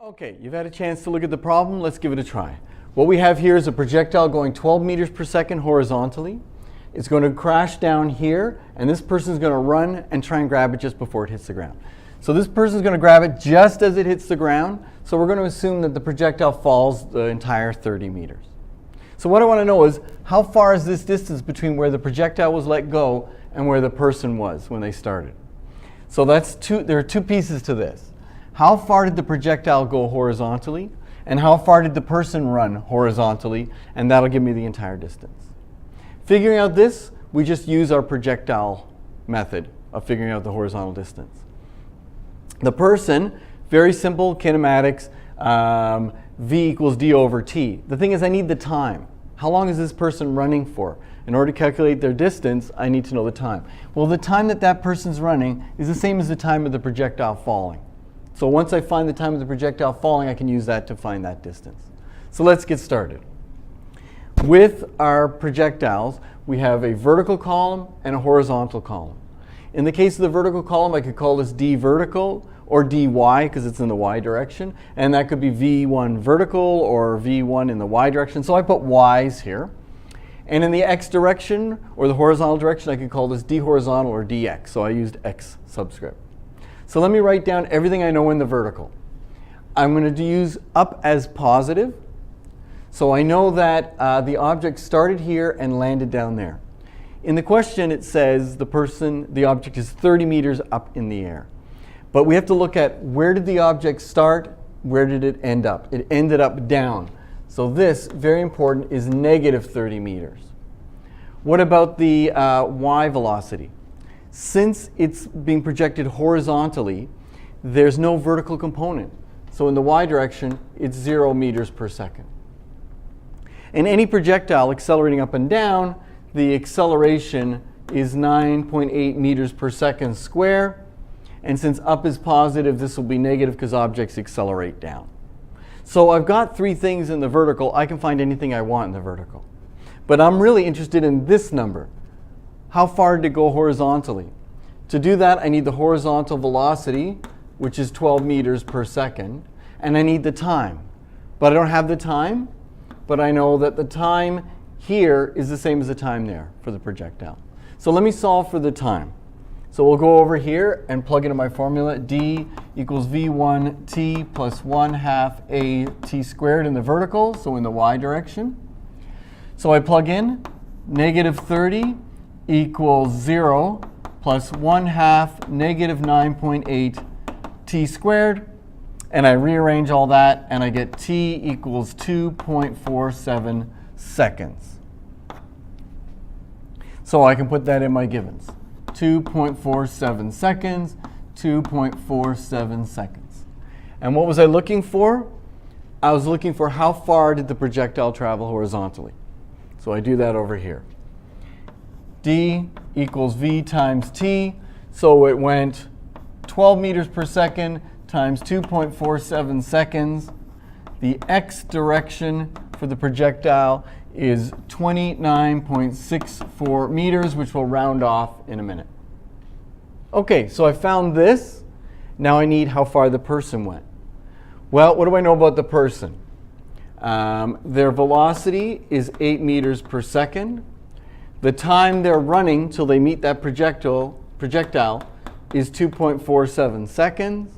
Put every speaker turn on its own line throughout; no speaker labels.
Okay, you've had a chance to look at the problem. Let's give it a try. What we have here is a projectile going 12 meters per second horizontally. It's going to crash down here, and this person's going to run and try and grab it just before it hits the ground. So this person's going to grab it just as it hits the ground, so we're going to assume that the projectile falls the entire 30 meters. So what I want to know is, how far is this distance between where the projectile was let go and where the person was when they started? So there are two pieces to this. How far did the projectile go horizontally, and how far did the person run horizontally, and that'll give me the entire distance. Figuring out this, we just use our projectile method of figuring out the horizontal distance. The person, very simple kinematics, v equals d over t. The thing is, I need the time. How long is this person running for? In order to calculate their distance, I need to know the time. Well, the time that person's running is the same as the time of the projectile falling. So once I find the time of the projectile falling, I can use that to find that distance. So let's get started. With our projectiles, we have a vertical column and a horizontal column. In the case of the vertical column, I could call this d vertical or dy because it's in the y direction. And that could be v1 vertical or v1 in the y direction. So I put y's here. And in the x direction or the horizontal direction, I could call this d horizontal or dx. So I used x subscript. So let me write down everything I know in the vertical. I'm going to use up as positive. So I know that the object started here and landed down there. In the question, it says the object is 30 meters up in the air. But we have to look at, where did the object start? Where did it end up? It ended up down. So this, very important, is negative 30 meters. What about the y velocity? Since it's being projected horizontally, there's no vertical component. So in the y direction, it's 0 meters per second. In any projectile accelerating up and down, the acceleration is 9.8 meters per second square. And since up is positive, this will be negative because objects accelerate down. So I've got three things in the vertical. I can find anything I want in the vertical. But I'm really interested in this number. How far did it go horizontally? To do that, I need the horizontal velocity, which is 12 meters per second, and I need the time. But I don't have the time, but I know that the time here is the same as the time there for the projectile. So let me solve for the time. So we'll go over here and plug into my formula. D equals v1t plus 1/2 a t squared in the vertical, so in the y direction. So I plug in negative 30 equals 0 plus 1/2 negative 9.8 t squared. And I rearrange all that, and I get t equals 2.47 seconds. So I can put that in my givens. 2.47 seconds, 2.47 seconds. And what was I looking for? I was looking for how far did the projectile travel horizontally. So I do that over here. D equals v times t, so it went 12 meters per second times 2.47 seconds. The x direction for the projectile is 29.64 meters, which we'll round off in a minute. Okay, so I found this. Now I need how far the person went. Well, what do I know about the person? Their velocity is 8 meters per second. The time they're running till they meet that projectile is 2.47 seconds.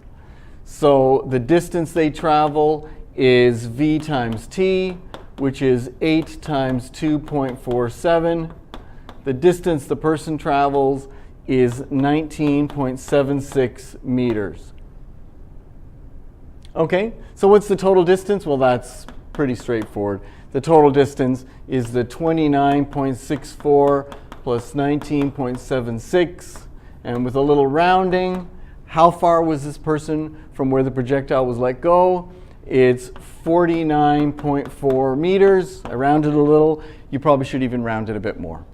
So the distance they travel is v times t, which is 8 times 2.47. The distance the person travels is 19.76 meters. Okay, so what's the total distance? Well, that's pretty straightforward. The total distance is the 29.64 plus 19.76. And with a little rounding, how far was this person from where the projectile was let go? It's 49.4 meters. I rounded a little. You probably should even round it a bit more.